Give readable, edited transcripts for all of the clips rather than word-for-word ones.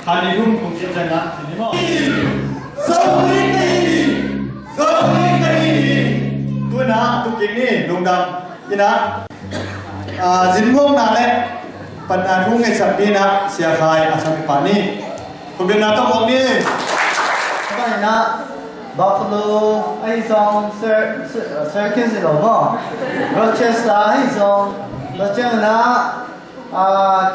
한이군 공신장가 드리모 서울이 tuana tuking ni lungdam ina jinhom na le panadung ngai sabni na sia khai asam pani kubin na to mong ni cái na Buffalo ai song circus gì đó Rochester ai song Rochester na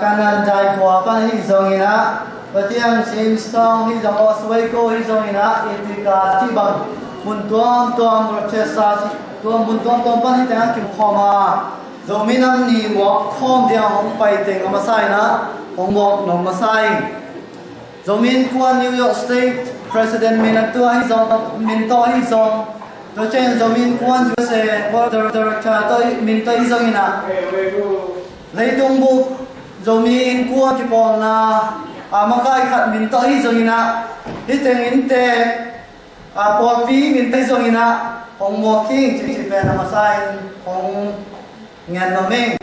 Canada qua ban ai song ina Batiang Simstong ai song Oswego ai song ina Ithaca Tibang mun tuam Rochester tuam mun tuam ban ai tengah kim khoma zominam ni mo khom dia hong pai teng amasai na hong mo nom masai zomin kuan New York State President Minatua Hizong Minto Hizong Dochen Zomin Kuan USA World Director Toi Minto Hizong ina Leitung Bu Zomin Kuan Tipol na Makai Khat Minto Hizong ina Hiteng Inte Paul P Minto Hizong ina Hong Mo King Chipen Amasai Hong Ngan Noming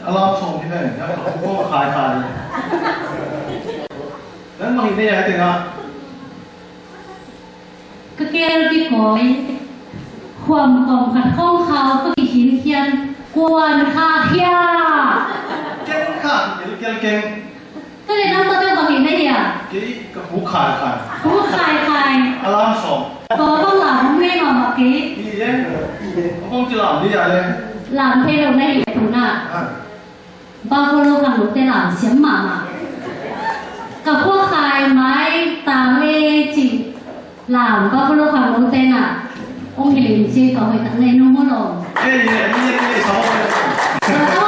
alarm song thế này nó không có khai khai nó mà hình này thì nào cái kia đi khỏiความของขัดข้องเขาก็มีหินเทียนกวนคาเทีย เก่งค่ะเก่ง ก็เลยน้ำตัวเจ้าของหินได้เดียว cáiหูขาด ผู้ชายใคร alarm song ตัวต้องหลังไม่หนอนเมื่อกี้ đi đấy không chỉ làm đi à đây หลังเทลงได้อยู่ทุนอ่ะบางคนเราขังรถได้หลังเสียงหมากับพวกใครไม้ตาเล่จิหลังบางคนเราขังรถได้น่ะองค์เห็นจีก็ไปตั้งในนุ่มลง cái gì cái gì xấu แล้วก็